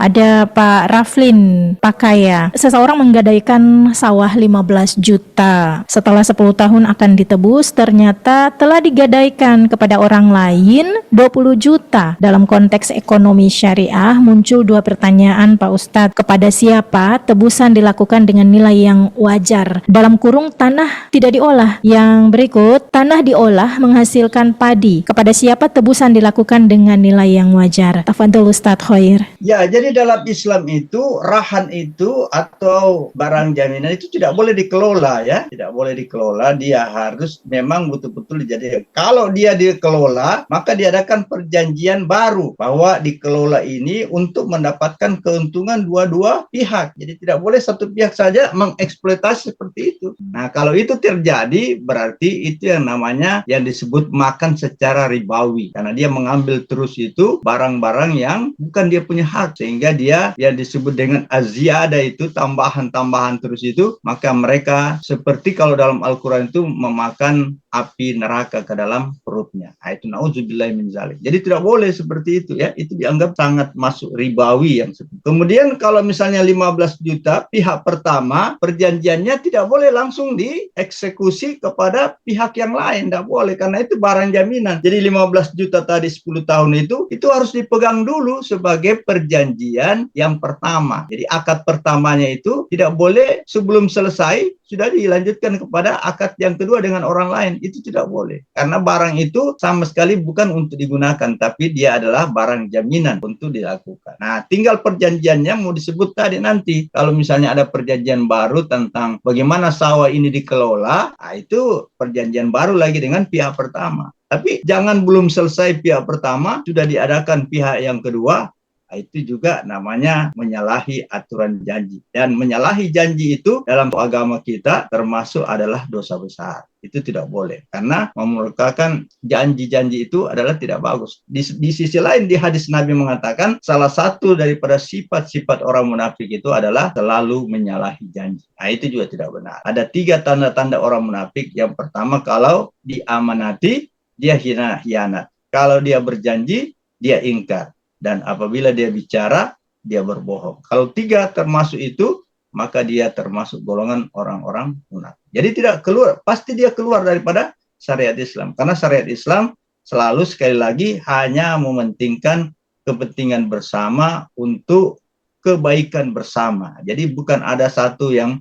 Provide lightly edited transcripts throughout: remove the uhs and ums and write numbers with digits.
ada Pak Raflin Pakaya. Seseorang menggadaikan sawah 15 juta. Setelah 10 tahun akan ditebus, ternyata telah digadaikan kepada orang lain 20 juta. Dalam konteks ekonomi syariah muncul dua pertanyaan Pak Ustadz. Kepada siapa tebusan dilakukan dengan nilai yang wajar? Dalam kurung tanah tidak diolah. Yang berikut, tanah diolah menghasilkan padi. Kepada siapa tebusan dilakukan dengan nilai yang wajar? Tafadhol Ustadz Khair. Ya, jadi dalam Islam itu rahan itu atau barang jaminan itu tidak boleh dikelola ya, tidak boleh dikelola. Dia harus memang betul-betul dijadikan. Kalau dia dikelola, maka diadakan perjanjian baru bahwa dikelola ini untuk mendapatkan keuntungan dua-dua pihak. Jadi tidak boleh satu pihak saja mengeksploitasi seperti itu. Nah, kalau itu terjadi berarti itu yang namanya yang disebut makan secara ribawi, karena dia mengambil terus itu barang-barang yang bukan dia punya hak, sehingga dia yang disebut dengan aziyada itu tambahan-tambahan terus itu, maka mereka seperti kalau dalam Al-Quran itu memakan api neraka ke dalam perutnya. Nah, itu na'udzubillahi min zalik. Jadi tidak boleh seperti itu ya, itu dianggap sangat masuk ribawi yang seperti. Kemudian kalau misalnya 15 juta pihak pertama, perjanjiannya tidak boleh langsung dieksekusi kepada pihak yang lain, tidak boleh, karena itu barang jaminan. Jadi 15 juta tadi 10 tahun itu harus dipegang dulu sebagai perjanjian yang pertama. Jadi akad pertamanya itu tidak boleh sebelum selesai sudah dilanjutkan kepada akad yang kedua dengan orang lain. Itu tidak boleh, karena barang itu sama sekali bukan untuk digunakan, tapi dia adalah barang jaminan untuk dilakukan. Nah, tinggal perjanjiannya mau disebut tadi nanti. Kalau misalnya ada perjanjian baru tentang bagaimana sawah ini dikelola, nah itu perjanjian baru lagi dengan pihak pertama. Tapi jangan belum selesai pihak pertama sudah diadakan pihak yang kedua. Itu juga namanya menyalahi aturan janji. Dan menyalahi janji itu dalam agama kita termasuk adalah dosa besar. Itu tidak boleh, karena memerukakan janji-janji itu adalah tidak bagus. Di sisi lain di hadis Nabi mengatakan salah satu daripada sifat-sifat orang munafik itu adalah selalu menyalahi janji. Nah, itu juga tidak benar. Ada 3 tanda-tanda orang munafik. Yang pertama, kalau diamanati dia hianat. Kalau dia berjanji dia ingkar. Dan apabila dia bicara, dia berbohong. Kalau 3 termasuk itu, maka dia termasuk golongan orang-orang munafik. Jadi tidak keluar, pasti dia keluar daripada syariat Islam. Karena syariat Islam selalu sekali lagi hanya mementingkan kepentingan bersama untuk kebaikan bersama. Jadi bukan ada satu yang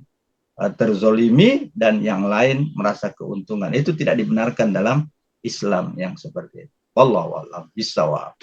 terzolimi dan yang lain merasa keuntungan. Itu tidak dibenarkan dalam Islam yang seperti itu. Wallahu a'lam bishawab.